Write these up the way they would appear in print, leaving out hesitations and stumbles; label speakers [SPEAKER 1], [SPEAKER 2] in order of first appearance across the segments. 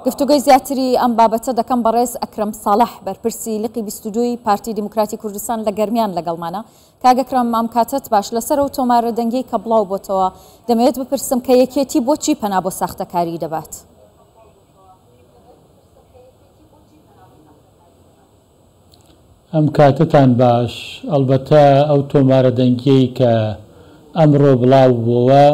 [SPEAKER 1] گفتوگوی زیاتری ئەم بابەتە دەکەم بەڕێز ئەکرەم ساڵح بەرپرسی لقی 22 پارتی دیموکراتی کوردستان لە گەرمیان لەگەڵمانە. کاگەکرەم ئەم کاتت باش لەسەر و تۆمارە دەنگی کە بڵاو بۆتەوە دەمەوێت بپرسم کە یەکێتی بۆچی پەنا بۆ ساختەکاری دەبات؟
[SPEAKER 2] ئەم کاتتان باش. ئەلبەتە ئەو تۆمارە دەنگیەی کە ئەمڕۆ بڵاو بووەوە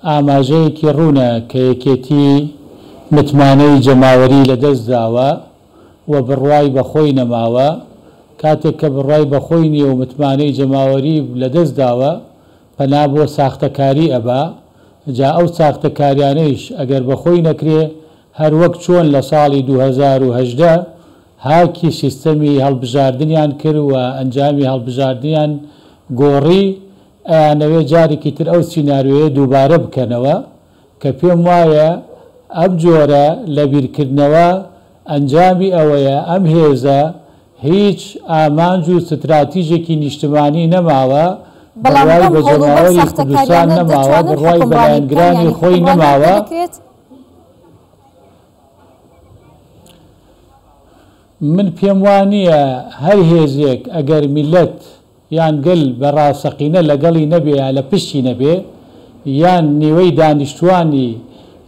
[SPEAKER 2] ئاماژەیەکی ڕوونە کە یەکێتی متمانەی جەماوەری لەدەست داوە و بڕوای بەخۆی نەماوە. کاتێک کە بڕوای بەخۆی نییە و متمانەی جەماوەری لەدەست داوە پەنا بۆ ساختەکاری ئەبا. جا ئەو ساختەکاریانەیش ئەگەر بەخۆی نەکرێ هەر وەک چۆن لە ساڵی 2018 هاکی سیستەمی هەڵبژاردنیان کرد و ئەنجامی هەڵبژاردنیان گۆڕی، ئەیانەوێ جارێکی تر ئەو سیناریۆیە دووبارە بکەنەوە کە پێم وایە ئەم جۆرە لە بیرکردنەوە ئەنجامی ئەوەیە ئەم هێزە هیچ ئامانج و ستراتیژێکی نیشتمانی نەماوە، بەڕوای بە جەماوەری کوردستان نەماوە، بڕوای بەلایەنگرانی خۆی نەماوە. من پێم وانییە هەر هێزێک ئەگەر میلەت یان گەل بە ڕاستەقینە لەگەڵی نەبێ یا لە پشتی نەبێ یان نیوەی دانیشتوانی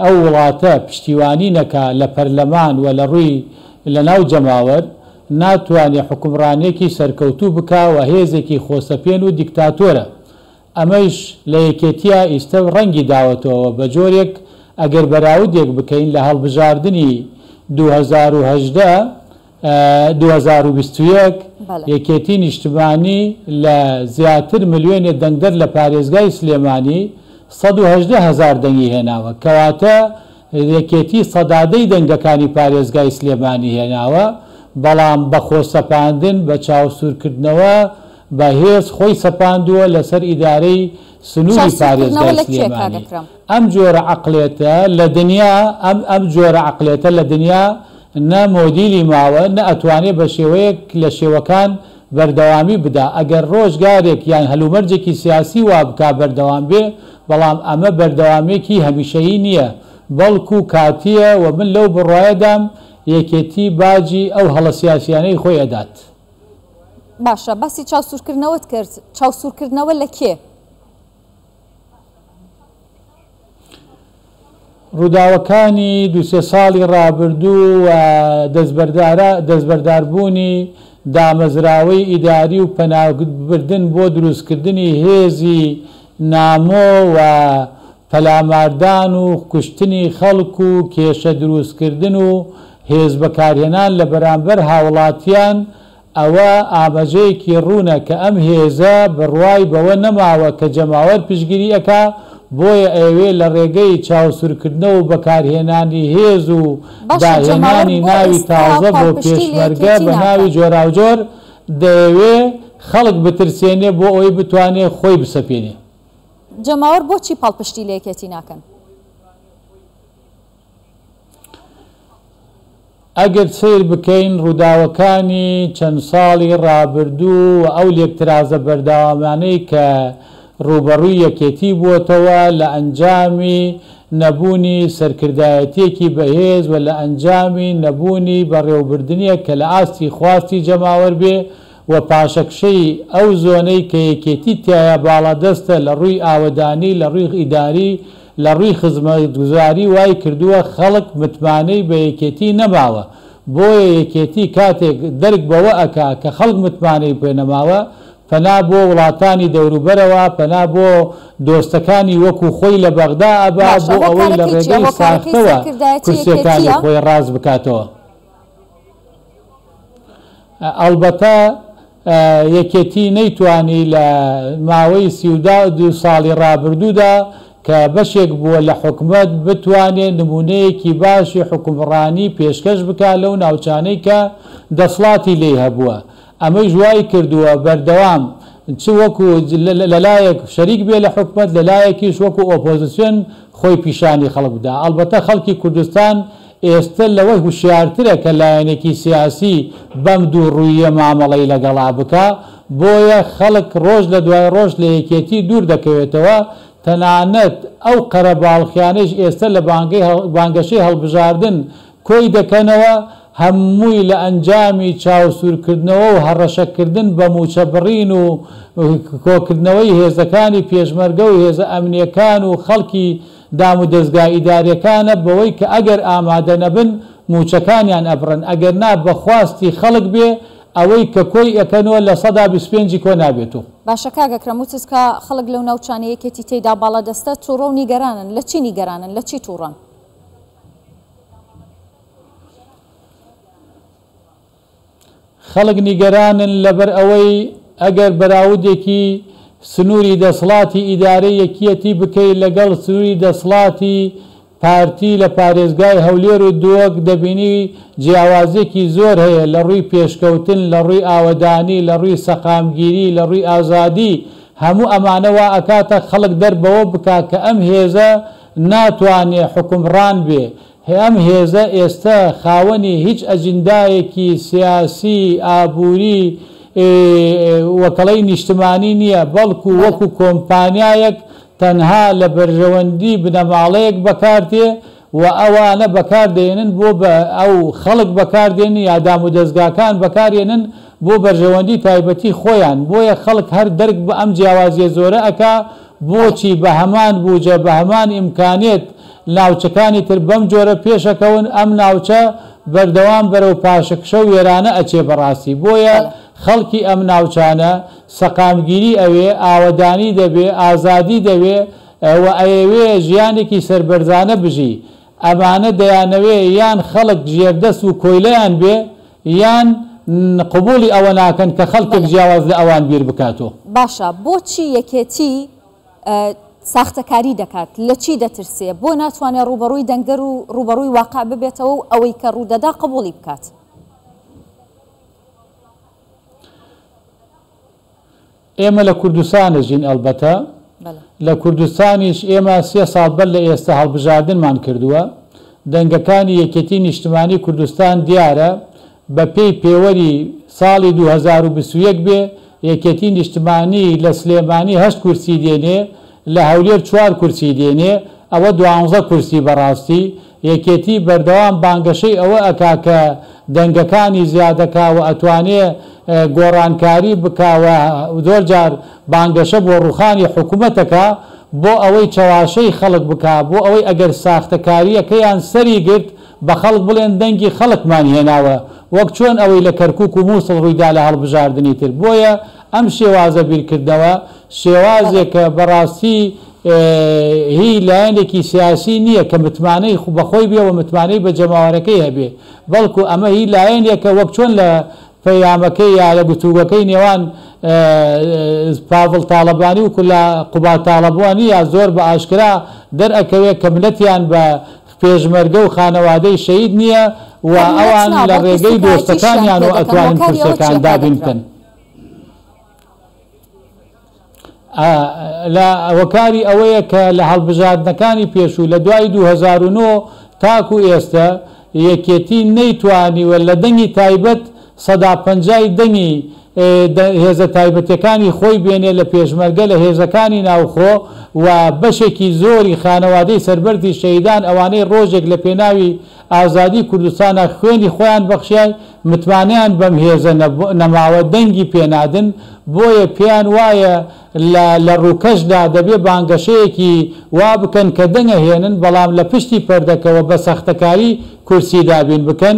[SPEAKER 2] ئەو وڵاتە پشتیوانی نەکا لە پەرلەمان و لە ڕووی لە ناو جەماوەر ناتوانێت حکومڕانێکی سەرکەوتوو بکا و هێزێکی خۆسەپێن و دیکتاتۆرە. ئەمەش لە یەکێتیە ئیستە ڕەنگی داوەتەوە بە جۆرێک ئەگەر بەراودێک بکەین لە هەڵبژاردننی 2021 یەکێتی نیشتمانی لە زیاتر ملیۆنێ دەنگدەر لە پارێزگای سلێمانی 118,000 دەنگی هێناوە، کەواتە یەکێتی سەدادەی دەنگەکانی پارێزگای سلێمانی هێناوە، بەڵام بە خۆسەپاندن بە چاوسورکردنەوە بە هێز خۆی سەپاندووە لەسەر ئیدارەی سنووری پارێزگای سلێمانی. ئەم جۆرە عەقڵێتە لە دنیا ئەم جۆرە عەقڵێتە لە دنیا نە مۆدیلی ماوە، نە ئەتوانێت بە شێوەیەک لە شێوەکان بەردەوامی بدا. ئەگەر ڕۆژگارێک یان هەلومەرجێکی سیاسی وا بکا بەردەوام بێ، بەڵام ئەمە بەردەوامێکی هەمیشەیی نییە، بەڵکو کاتیە و من لەو بڕایەدام یەکێتی باجی ئەو هەڵە سیاسیانەی خۆی ئەدات.
[SPEAKER 1] باشە، باسی چاوسورکردنەوەت کرد. چاوسورکردنەوە لە کێ؟
[SPEAKER 2] ڕووداوەکانی دوسێ ساڵی ڕابردوو و دەستبەرداربوونی دامەزراوەی ئیداری و پەنابردن بۆ دروستکردنی هێزی نامۆ و پەلاماردان و کوشتنی خەڵک و کێشە دروستکردن و هێز بەکارهێنان لە بەرامبەر هاوڵاتیان، ئەوە ئاماژەیەکی ڕوونە کە ئەم هێزە بڕوای بەوە نەماوە کە جەماوەر پشتگیری ئەکا، بۆیە ئەوێ لە ڕێگەی چاوسورکردنەوە و بەکارهێنانی هێز و داهێنانی ناوی تازە بۆ پێشمەرگە بە ناوی جۆراوجۆر دەیەوێ خەڵک بترسێنێ بۆ ئەوەی بتوانێت خۆی بسەپێنێ.
[SPEAKER 1] جەماوەر بۆچی پاڵپشتی لە یەکێتی ناکەن؟
[SPEAKER 2] ئەگەر سیر بکەین ڕووداوەکانی چەند ساڵی ڕابردوو و ئەو لێکترازە بەردەوامانەی کە ڕوبەڕووی یەکێتی بووەتەوە لە ئەنجامی نەبوونی سەرکردایەتێکی بەهێز و لە ئەنجامی نەبوونی بەڕێوەبردنیە کە لە ئاستی خواستی جەماوەر بێ و پاشەکشەی ئەو زۆنەی کە یەکێتی تایە باڵادەستە لە ڕووی ئاوەدانی، لە ڕووی ئیداری، لە ڕووی خزمەتگوزاری وای کردووە خەڵک متمانەی بە یەکێتی نەماوە. بۆیە یەکێتی کاتێک دەرک بەوە ئەکا کە خەڵک متمانەی پێ نەماوە، پەنا بۆ وڵاتانی دەوروبەرەوە، پەنا بۆ دۆستەکانی وەکو خۆی لە بەغدا ئەبا بۆ ئەوەی لە ڕێگەی ساختەوە کورسیەکانی خۆی ڕاست بکاتەوە. ئەلبەتە یەکێتی نەیتوانی لە ماوەی 32 ساڵی ڕابردوودا کە بەشێک بووە لە حکومەت بتوانێت نمونەیەکی باشی حکومڕانی پێشکەش بکات لەو ناوچانەی کە دەسڵاتی لێ هەبووە. ئەمەی ژوای کردووە بەردەوام چ وەکو لەلایەک شەریک بێ لە حکومەت، لەلایەکیش وەکو ئۆپۆزیسیۆن خۆی پیشانی خەڵک بدا. ئەلبەتە خەڵکی کوردستان ئێستا لەوەی هوشیارترە کە لایەنێکی سیاسی بەم دوو ڕوویە مامەڵەی لەگەڵا بکە، بۆیە خەڵک ڕۆژ لە دوای ڕۆژ لە یەکێتی دوور دەکەوێتەوە تەنانەت ئەو قەرەباڵخیانەش ئێستا لە بانگەشەی هەڵبژاردن کۆی دەکەنەوە هەمووی لە ئەنجامی چاوسورکردنەوە و هەڕەشەکردن بە موچەبڕین و کۆکردنەوەی هێزەکانی پێشمەرگە و هێزە ئەمنیەکان و خەڵکی دام و دەستگا ئیداریەکانە بەوەی کە ئەگەر ئامادە نەبن موچەکانیان ئەبڕن ئەگەر نا بەخواستی خەڵک بێ ئەوەی کە کۆی ئەەکەنەوە لە 125 کۆ نابێت و
[SPEAKER 1] باشە کاگەکرم وتت کە خەڵک لەو ناوچانەیەکێتی تێیدا باڵا دەستە تووڕە و نیگەرانن لە چی نیگەرانن لە چی تووڕەن
[SPEAKER 2] خەڵک نیگەرانن لەبەر ئەوەی ئەگەر بەراودێکی سنووری دەسڵاتی ئیدارەی یەکیەتی بکەیت لەگەڵ سنووری دەسڵاتی پارتی لە پارێزگای هەولێر و دۆک دەبینی جیاوازێکی زۆر هەیە لە ڕووی پێشکەوتن لە ڕووی ئاوەدانی لە ڕووی سەقامگیری لە ڕووی ئازادی هەموو ئەمانەوە ئەکاتە خەڵک دەربەوە بکات کە ئەم هێزە ناتوانێ حکومڕان بێ ئەم هێزە ئێستا خاوەنی هیچ ئەجندایەکی سیاسی ئابووری وەکەڵەی نیشتمانی نییە بەڵکو وەکو کۆمپانیایەک تەنها لە بەرژەوەندی بنەماڵەیەک بەکاردێ و ئەوانە بەکاردێنن بۆ بە ئەو خەڵک بەکاردێنن یادام و دەستگاکان بەکارێنن بۆ بەرژەوەندی تایبەتی خۆیان بۆیە خەڵک هەر دەرک بە ئەم جیاوازیە زۆرە ئەکا بۆچی بە هەمان بوجە بە هەمان ئیمکانێت ناوچەکانی تر بەم جۆرە پێشەکەون ئەم ناوچە بەردەوام بەرەو پاشەکشە و وێرانە ئەچێ بەڕاستی بۆیە خەڵکی ئەم ناوچانە سەقامگیری ئەوێ ئاوەدانی دەبێ ئازادی دەوێ و ئەوێ ژیانێکی سەربەرزانە بژی ئەمانە دەیانەوێ یان خەڵک ژێردەست و کۆیلەیان بێ یان قبولی ئەوە ناکەن کە خەڵکێک جیاواز لە ئەوان بیر بکاتەوە
[SPEAKER 1] باشە بۆچی یەکێتی ساختەکاری دەکات لە چی دەترسێ بۆ ناتوانێت ڕوبەڕووی دەنگدەر و ڕوبەڕووی واقع ببێتەوە و ئەوەی کە ڕوودەدا قبولی بکات
[SPEAKER 2] ئێمە لە کوردستانە ژین ئەلبەتە لە کوردستانیش ئێمە 3 ساڵ بەر لە ئێستا هەڵبژاردنمان کردووە دەنگەکانی یەکێتی نیشتمانی کوردستان دیارە بە پێی پێوەری ساڵی 2021 بێ یەکێتی نیشتمانی لە سلێمانی 8 کورسی دێنێ لە هەولێر 4 کورسی دێنێ ئەوە 12 کورسی بەڕاستی یەکێتی بەردەوام بانگەشەی ئەوە ئەکا کە دەنگەکانی زیادەکا و ئەتوانێ گۆڕانکاری بکاوە زۆر جار بانگەشە بۆ ڕوخانی حکوومەتەکە بۆ ئەوەی چاواشەی خەڵک بکا بۆ ئەوەی ئەگەر ساختەکاریەکەیان سەری گرت بە خەڵک بڵێن دەنگی خەڵکمان هێناوە وەک چۆن ئەوەی لە کەرکووک و مووسڵ ڕوویدا لە هەڵبژاردننی تر بۆیە ئەم شێوازە بیرکردنەوە شێوازێکە بەڕاستی هی لایەنێکی سیاسی نییە کە متمانەی بەخۆی بێ و متمانەی بە جەماوەرەکەی هەبێ بەڵکو ئەمە هی لایەنێکە وەک چۆن لە پەیامەکەی یا لە گوتوگەکەی نێوان پاڤڵ تاڵەبانی و لە قوبات تاڵەبوانی یا زۆر بە ئاشکرا دەرئەکەوێت کە ملەتیان بە پێشمەرگە و خانەوادەی شەید نییە و ئەوان لە ڕێگەی دۆستەکانیان و ئەتوانن کورسەکان دابین بکەن لە وەکاری ئەوەیە کە لە هەڵبژاردنەکانی پێشوو لە دوای 2009 تاکو ئێستا یەکێتی نەیتوانیوە لە دەنگی تایبەت 150 دەنگی هێزە تایبەتەکانی خۆی بێنێ لە پێشمەرگە لە هێزەکانی ناوخۆ و بەشێکی زۆری خانەوادەی سەربەردی شەیدان ئەوانەی ڕۆژێک لە پێناوی ئازادی کوردستانە خوێنی خۆیان بەخشیان متمانیان بەم هێزە نەماوە دەنگی پێنادن بۆیە پێیان وایە لە ڕووکەشدا دەبێ بانگەشەیەکی وا بکەن کە دەنگە هێنن بەڵام لە پشتی پەردەکەوە بە سەختەکاری کورسی دابین بکەن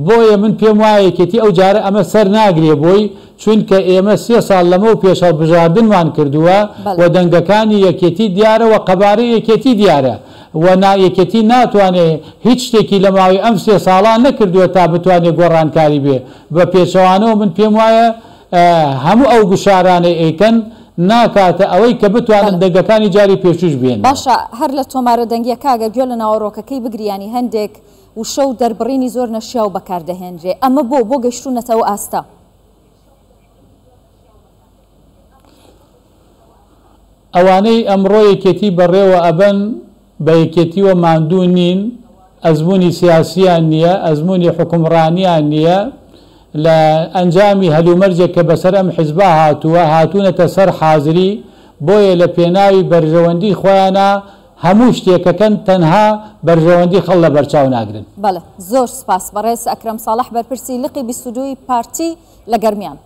[SPEAKER 2] بۆیە من پێم وایەکێتی ئەو جارە ئەمە سەر ناگرێ بۆی چونکە ئێمە 3 ساڵ لەمە و پێش هەڵبژاردنمان کردووە و دەنگەکانی یەکێتی دیارە و قەبارەی یەکێتی دیارە و یەکێتی ناتوانێت هیچ شتێکی لە ماوەی ئەم 3 ساڵان نەکردووە تا بتوانێت گۆڕانکاری بێ بە پێچەوانەوە من پێم وایە هەموو ئەو گوشارانەی ئەیکەن ناکاتە ئەوەی کە بتوانن دەنگەکانی جاری پێشوش بێن
[SPEAKER 1] باشە هەر لە تۆمارە دەنگیەکە گە گوێ لە ناوەڕۆکەکەی بگریانی هەندێک وشە و دەربڕینی زۆر نەشیا و بەکاردەهێنرێ ئەمە بۆ گەشتونەتەوە ئاستا
[SPEAKER 2] ئەوانەی ئەمڕۆ یەکێتی بەڕێوە ئەبەن بە یەکێتیوە ماندوو نین ئەزمموی سیاسیان نییە ئەزمموی حکومڕانیان نییە لە ئەنجامی هەلومەرجێک کە بەسەر ئەم حیزبا هاتووە هاتوونەتە سەر حازری بۆیە لە پێناوی بەرژەوەندی خۆیانە هەموو شتێکەکەن تەنها بەرژەوەندی خەڵ لە بەرچاو ناگرن.
[SPEAKER 1] بەڵێ زۆر سپاس بەڕێز ئەکرەم ساڵح بەرپرسی لقی 22 پارتی لە گەرمیان.